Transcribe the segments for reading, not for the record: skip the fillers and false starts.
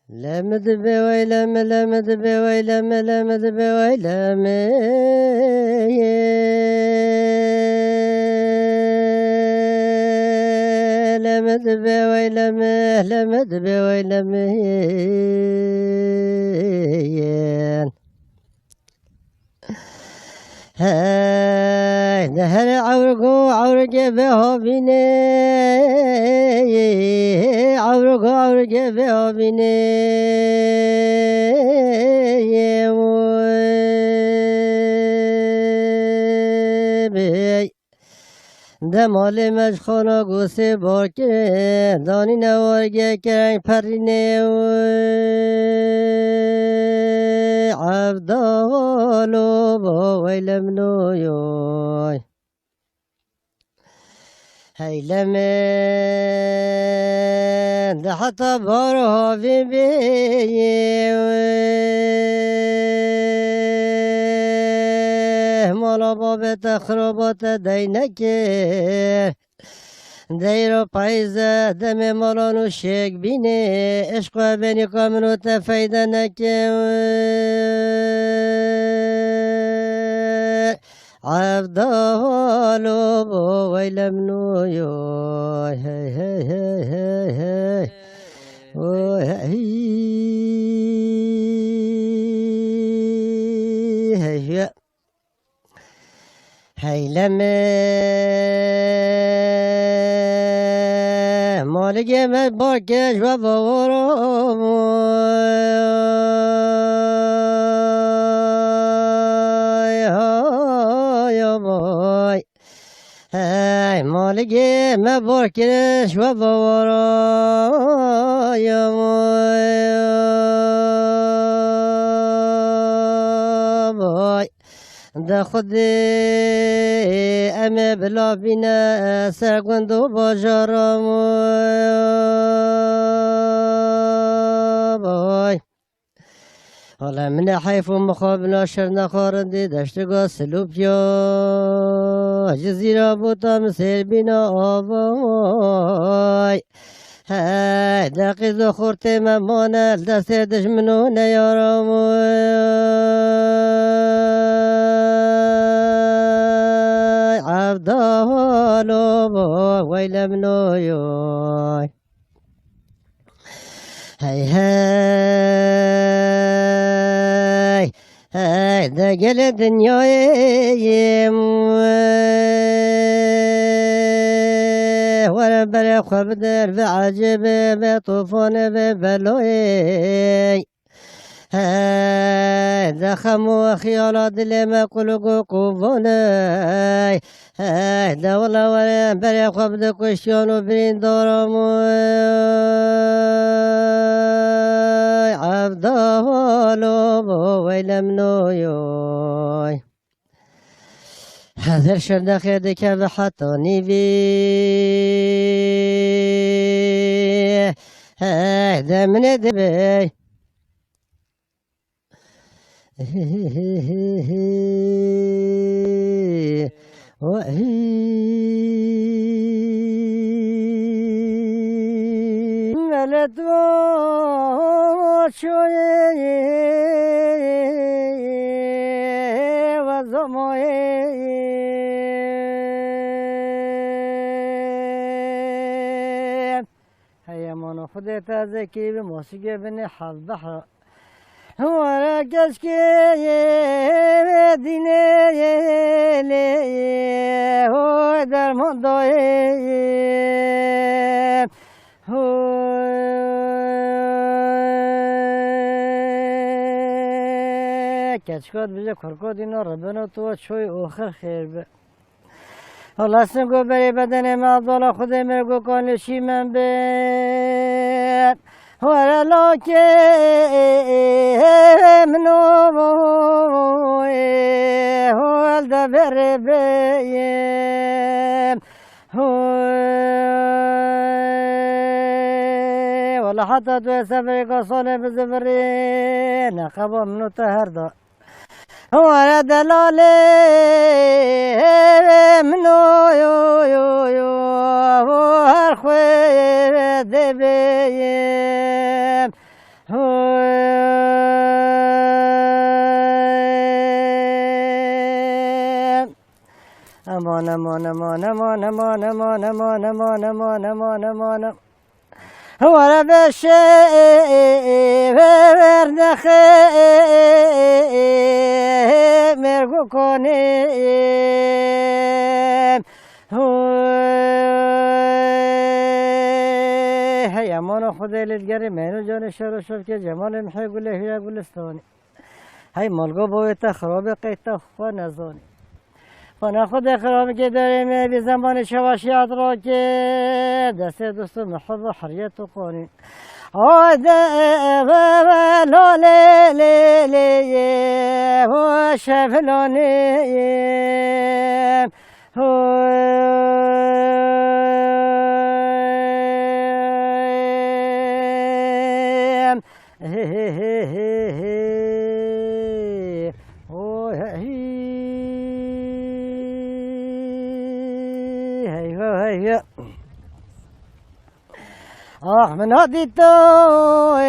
لمد بويلم لمد بويلم لمد بويلم لمد بويلم لمد بويلم هاي نهر عورقو عورق به بيني عورقو عورق به بيني دمال مشخانا گوسه باکه دانی نوارگه کرنگ پرینه عبدالو با ویلم نویای هیلمن ده حتی بارها بی مالا باب تخربات دینکه دیرو پایزه دم مالانو شک بینه عشق بینی کامنو تفیده نکه عبدالو با ویلم نویای هی هی هی هی هی هی هی هیلمه مالگه من باکش و باورم های مالگه من باکش و باورم ده خود امه بلا بینه سرگند و باجارم بای حالا من حیف و مخابنا شر نخارندی دشتگاه سلوپیا جزیره بوتام سیر بینا آبای های دقیز و خورت ممانه دست دشمنو نیارم عبدالو با ویلم نویای هی هی هی دگل دنیای ورم بر خواب در به عجب به طوفان به بلوی هی دخم و خیالات دل ما قلق قوانه هی دولا ورم بر خواب در کشیان و برین دارم عبدالو با ویلم نویای حذر شد خیده که به حتی نیوی هی دمنه دبی ملت و شوی و زمای هیمان خودت از کی به موسیقی بنی حال بحر ورا کشکی دینه هو در مندای کشکات بیجه کرکات اینا ربنا تو چوی آخر خیر به الله سنگو بری بدن مادالا خود مرگو کانشی من بید ورا لاکه منو هول دا بره بیم ولا حتى تو سفر قصانه بزفري نقبه منو تهر دا ورا دلاله منو يو يو يو هر خوي دبي مانه مانه مانه مانه مانه مانه مانه مانه مانه مانه مانه ولا بشي ورنخي مرگو کنیم هی امان خدا لیدگری مینو جان شروع شد که جمال محی گله هیا گلستانی هی مالگو باید خراب قیتا خواه نزانی خانه خود خرامی که داریم بی زمان شواشیات را که دست دوست و محب و حریت و قانین آده و لاله لیلیه و شفلانیم من هادي توي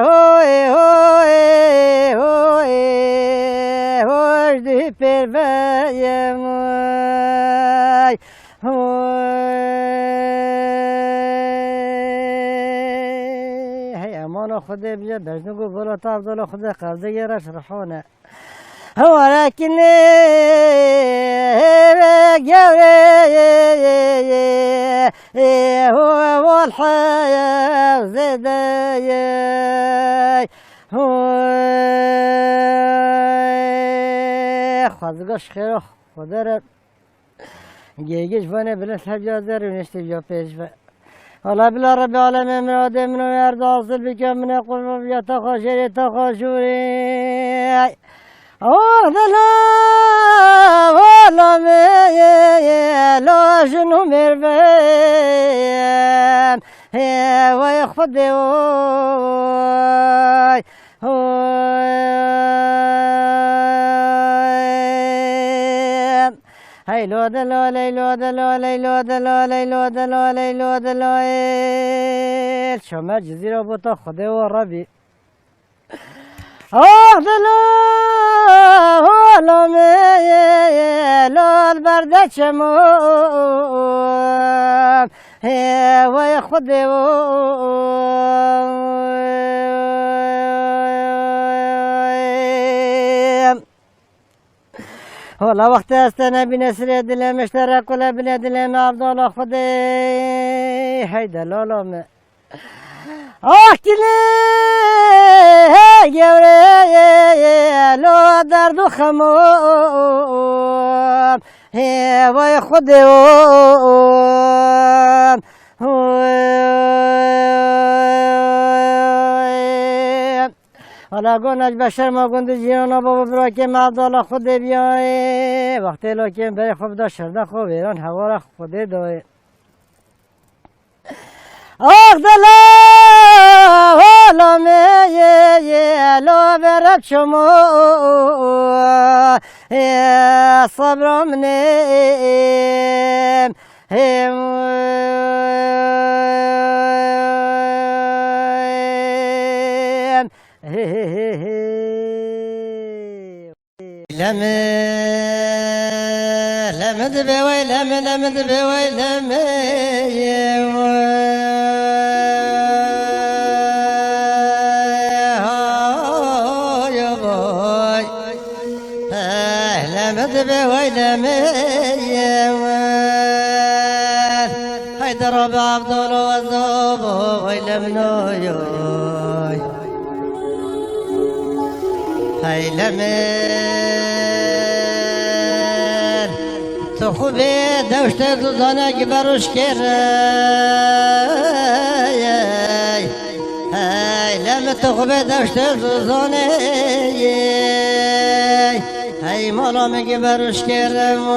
هوي هوي هوي وجدي بالبايا موي هي أمانة خدي بيا بجنقو بلا تفضل خدي قبضي يرش رحونة ولكن هو الحياة زدايا خذقش خير خدرت جيجش بنا بلس حجازر ونشتي بيا بيشفا الله بلا رب العالمين من آدم من ويرد أصل بك من يقول بيا تخاشري تخاشوري لا والله ما لا شنو مربان ويخفضي هاي لو دلو لي لو دلو لي لو دلو لي لو دلو لي لو دلو شو ما جزيرة بطا خدي وربي دلو لو البرد شموم ويخدي والله وقت استنى بنسر دل مشترك ولا بن دل عبد الله خدي هيدا لا ما احكيلي يا لو درد خموم ويخدي حالا گونج بشر ما گند جیانا بابا برا که معدالا خود بیای وقتی لکن بری خوب دا شرده خوب ایران هوا را خود دای دلا حالا لو برد شما صبرم نیم لمد بوي لمد بوي لمد بوي هيدر عبد الله والذوب ويلمنو هاي لمن تو خوبه دوشت دوزانه که بروش کرای هاي لمن تو خوبه دوشت دوزانه هاي مالا میگه بروش کرم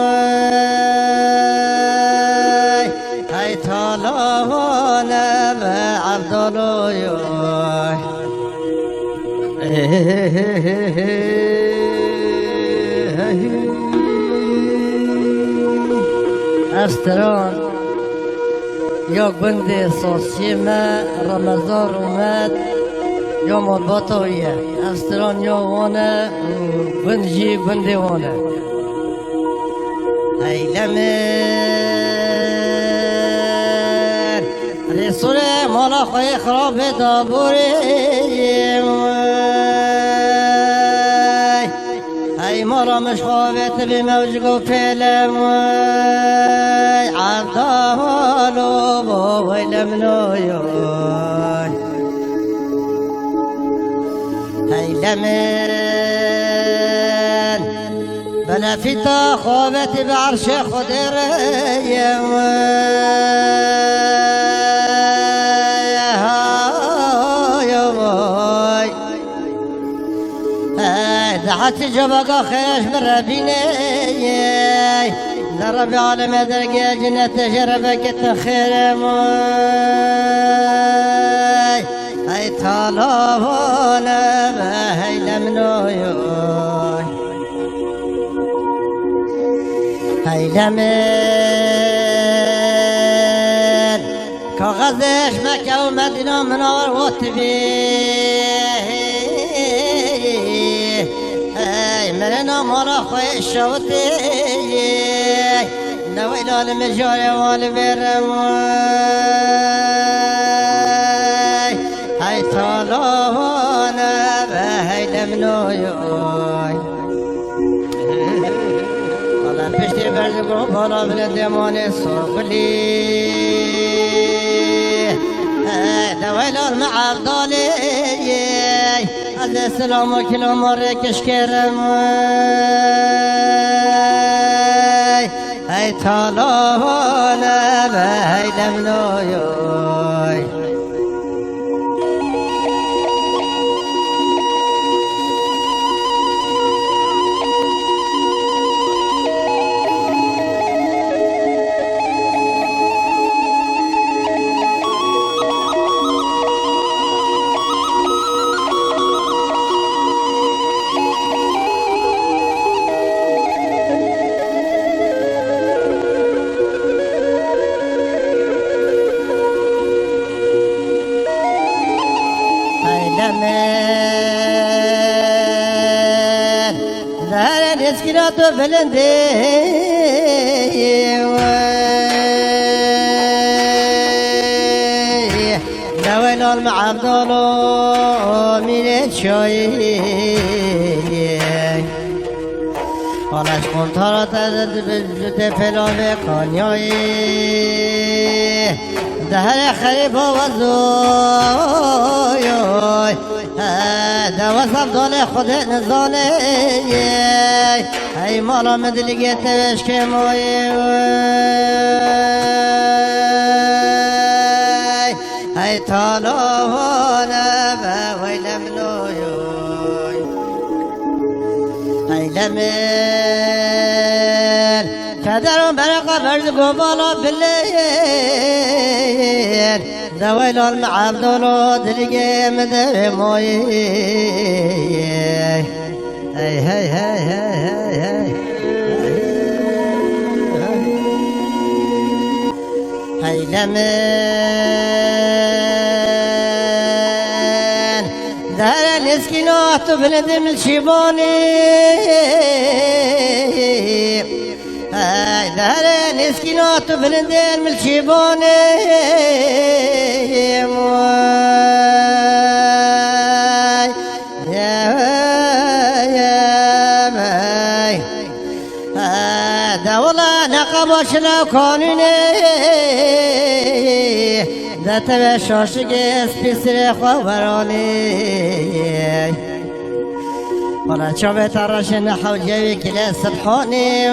هاي طالبانه به عبدالله استران یا گند ساسیمه رمضان اومد یا مرباطاییه استران یا وانه گندجی گنده وانه ایلمن رسول مالا خوی خراب دابوریم ای مالا مشخوابت بموج گو فیلم عبدالو با ویلمنویون ایلمن بلا فتا خوابت بعرش خدر دعت جبقا خيش بربيني لرب عالم درقي جنة جربك تخير موي اي طالبونا بهي لمنويوي هاي لمن كاغذش مكة ومدينة منور وطبيه مرنا مرا خوي شوتي نويل المجاري والبرموي هاي طالونا بهاي لمنويوي والله بشتي برزقو بلا بلدماني صوبلي نويل المعبدالي السلام كل مرة كشكرم هاي طالونا بهاي لمنويوي ذهر الاسكنات بلندي نويل المعبدالو من الشوي خلاص كنت ترى فلو بقانيوي ذهر خريب وزوي هذا وصف دولي خود نزولي هاي مالا مدلقيت بشكي موي هاي طالونا بوي لمنويوي هاي لمن كدرون برقة برزقو بالا بالليل دويل المعبدالو دلقي مدري موي هاي هاي هاي هاي هاي هاي لمن دار الاسكنات بلد من شيباني هاي دار الاسكنات بلد من شيباني نقباش لو قانوني ذات بشاشق اسبيسر خبراني ولا شعب ترش نحو جوي كلا سبحاني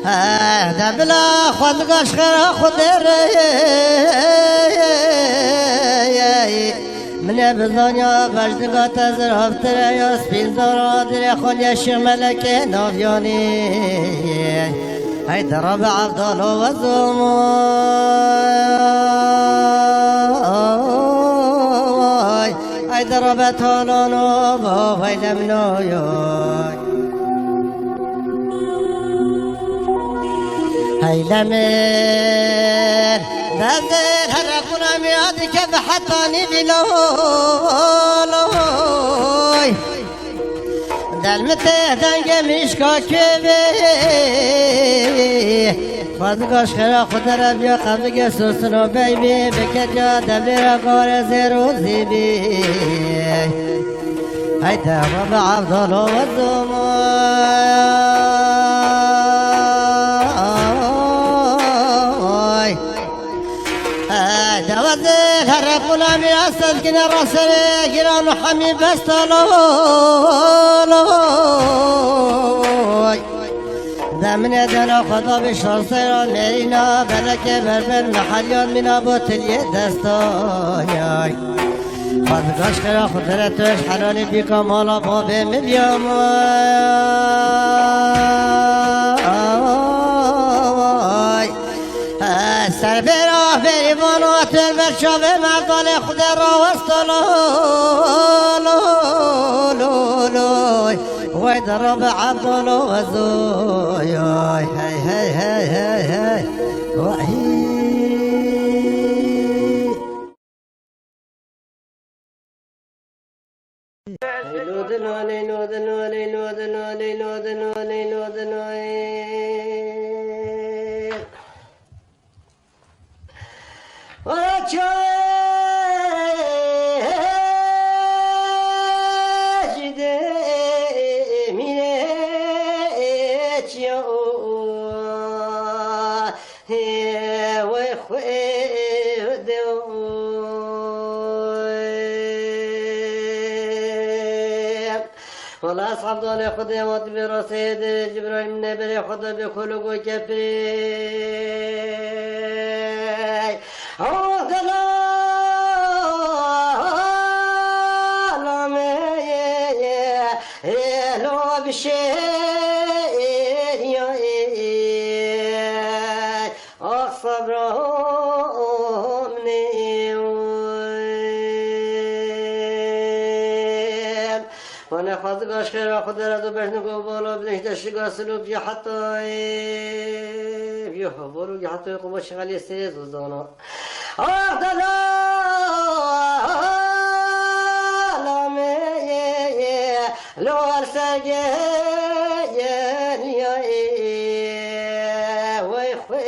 هذا بلا خلقاش خير خضر من بزانيا بجدقا تزرف تريا سبين زارا دري خليا شملك نافياني هاي درب عبدالو وزوماي هاي درب طالانو باوي لمنوياي هاي لمن دزد هرقنا ميادي كذا حطاني بلولوي دلمته دنگ مشکا کبی خواهدگاش خیرا خود را بیا قبل سوسنو بیبی بکر جا دبیر کار زیرو زیبی های دوام عبدالله و زمان دوازه هر غلامی اصل کنه رسل گران و حمی بستالوی دمن دنا خدا بشار سیران میرینا بلکه بربر محلیان مینا با تلیه دستای خواهدگاش کرا خودرتش حلالی بی کمالا بابه میلیام سر براه بریوان و اتر برشا به مردان خود را وستالوی وای در رب عبدالله و زوی هی هی هی هی هی وای والله أصحاب ضالي خذ موت برصيد جبريل من نبري خذ بخلق وكفري عوض لو بشير أصبر وانا خواهدگاش خیره خود را دو بشنگو بالا بنش دشتگاه سلوک یا حتی یا بارو یا حتی قبا شغلی سیز وزانا آه دادا لامه لور سرگه وی خود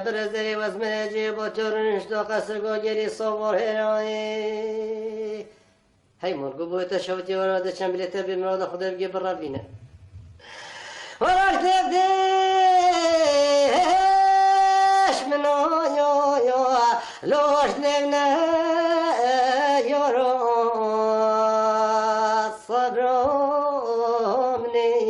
برزری وزمن جیب ترنش دو قصر گوگری صبر هرایی هی مرگو بوی تشوتی وراده چند بلیت بی مراد خود بگی بر بینه وراش دیش منو یا لوش نبنه یارو صبرم نیم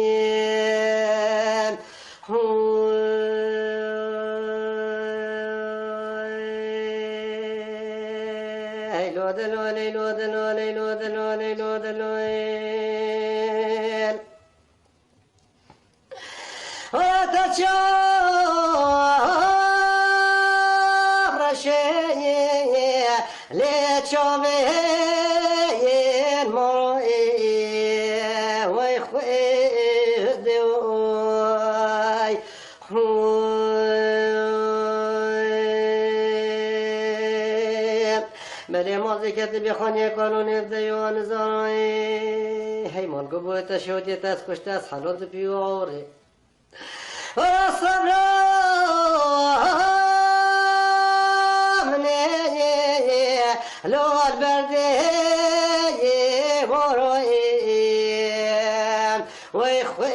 بله مازی کتی بخوانی قانون دیوان زارایی حیمان گو تشودی تاس کشته از حلال پیواره و صبر منه لال برده بارایی وی خود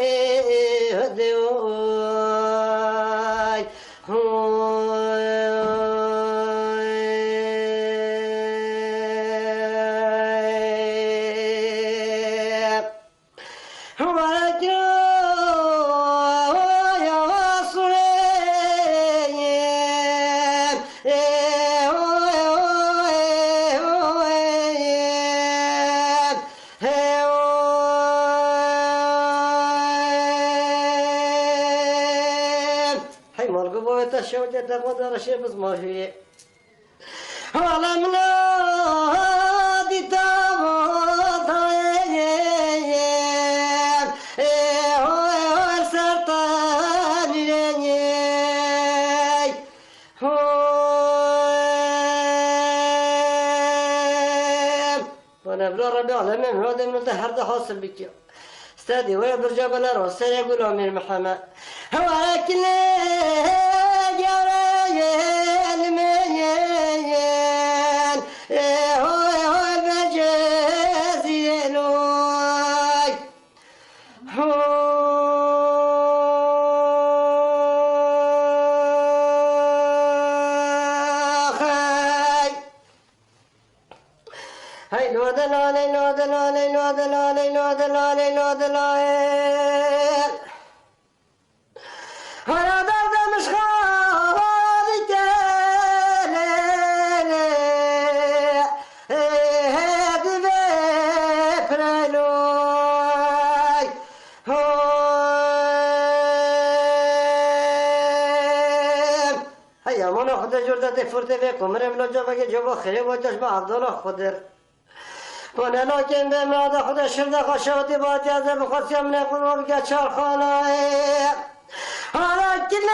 تا شوجه تا داره شی بس ماهیه حالا منا دیتا ونبلا ربي العالمين هذا من هذا حاصل بك استادي ويا برجع بلا راس يقول امير محمد هو لكن يا رجال المين هو بجازيلوي هاي نود لا نود لا نود لا نود لا نود لا أنا درد مش خالي تاني هادي بفرلوي هيا منو خد جردة فرت بكم رملو جبك جبا خير وجش مع عبد الله خضر وانا لكن بما خدا شرده خشوتي با جازه بخصي من قلوب چارخانه ولكن